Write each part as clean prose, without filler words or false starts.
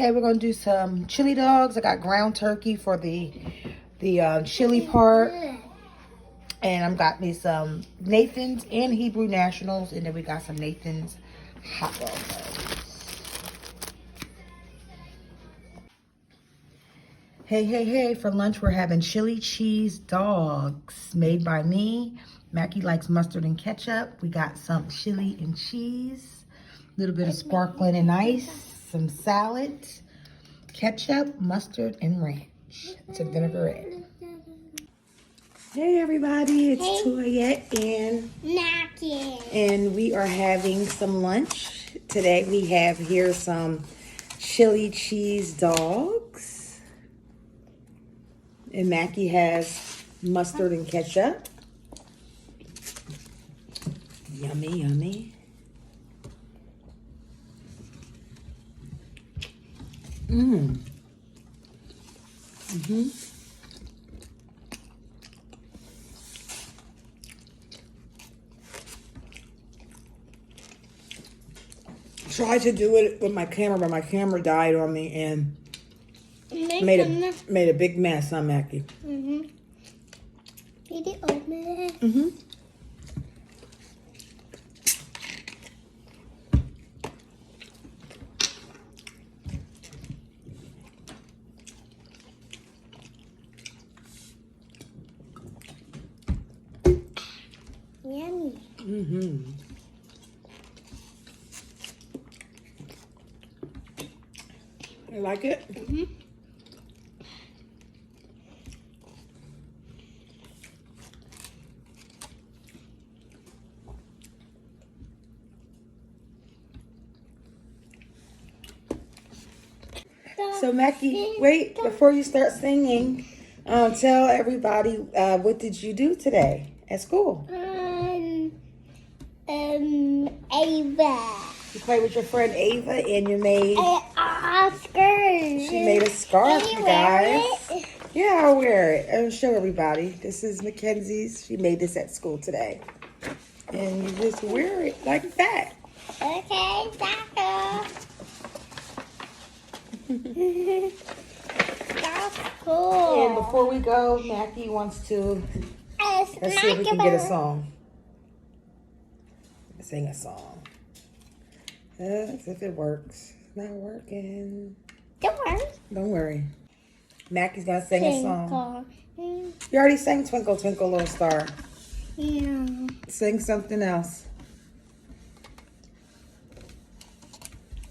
Okay, we're gonna do some chili dogs. I got ground turkey for the chili part, and I've got me some Nathan's and Hebrew Nationals, and then we got some Nathan's hot dogs. Hey, for lunch we're having chili cheese dogs made by me. Mackie likes mustard and ketchup. We got some chili and cheese, a little bit of sparkling and ice, some salad, ketchup, mustard, and ranch. It's a vinaigrette. Hey everybody, it's Toyette and Mackie. And we are having some lunch. Today we have here some chili cheese dogs. And Mackie has mustard and ketchup. Yummy, yummy. Tried to do it with my camera, but my camera died on me and made a big mess, huh, Mackie? Did it open it? Yummy. You like it? So Mackie, wait, before you start singing, tell everybody, what did you do today at school? Ava. You played with your friend Ava and you made... Oscar. She made a scarf, Can you wear guys. it? Yeah, I'll wear it. I'll show everybody. This is Mackenzie's. She made this at school today. And you just wear it like that. Okay, Taco. That's cool. And before we go, Mackie wants to... Let's see if we can get a song. Sing a song. Let's see if it works. It's not working. Don't worry. Don't worry. Mackie's gonna sing a song. Twinkle. You already sang Twinkle, Twinkle, Little Star. Yeah. Sing something else.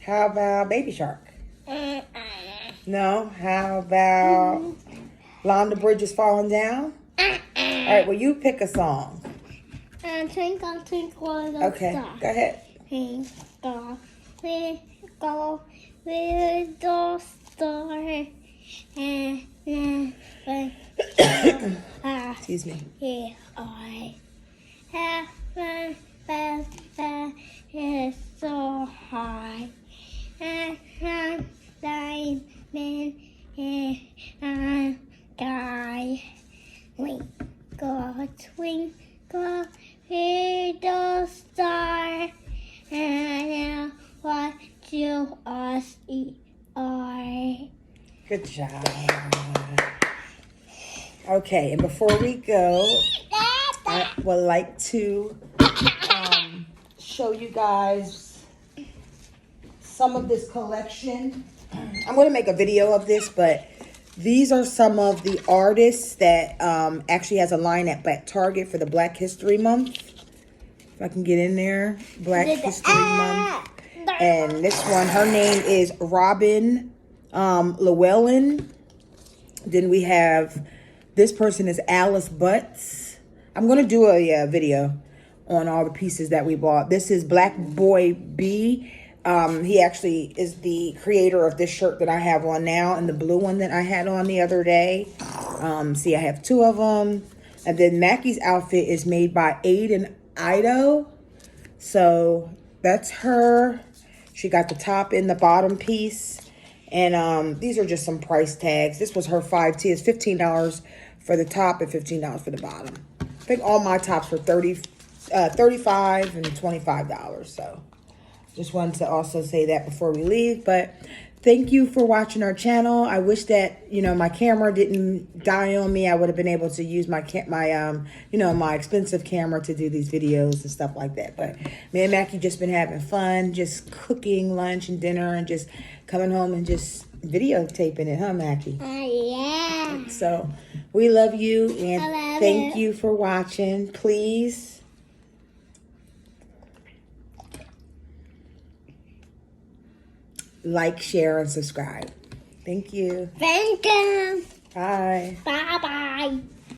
How about Baby Shark? No? How about Londa Bridge is Falling Down? All right, well, you pick a song. Twinkle, twinkle, little Okay, star. go ahead. Twinkle, twinkle, little star. Excuse me. Here I have my best is so high. And I'm diamond in the sky. Twinkle, twinkle, little star. And what you us are. Good job. Okay, and before we go, I would like to show you guys some of this collection. I'm going to make a video of this, but these are some of the artists that actually has a line at Target for the Black History Month. If I can get in there. Black History Month. And this one, her name is Robin Llewellyn. Then we have, this person is Alice Butts. I'm going to do a video on all the pieces that we bought. This is Black Boy B. He actually is the creator of this shirt that I have on now and the blue one that I had on the other day. See, I have two of them. And then Mackie's outfit is made by Aiden Ido. So that's her. She got the top and the bottom piece. And these are just some price tags. This was her 5T. It's $15 for the top and $15 for the bottom. I think all my tops were $35 and $25. So just wanted to also say that before we leave. But thank you for watching our channel. I wish that, you know, my camera didn't die on me. I would have been able to use my my expensive camera to do these videos and stuff like that. But me and Mackie just been having fun, just cooking lunch and dinner and just coming home and just videotaping it, huh, Mackie? Yeah. So we love you and I love thank you. you for watching. Please like, share, and subscribe. Thank you. Thank you. Bye. Bye bye.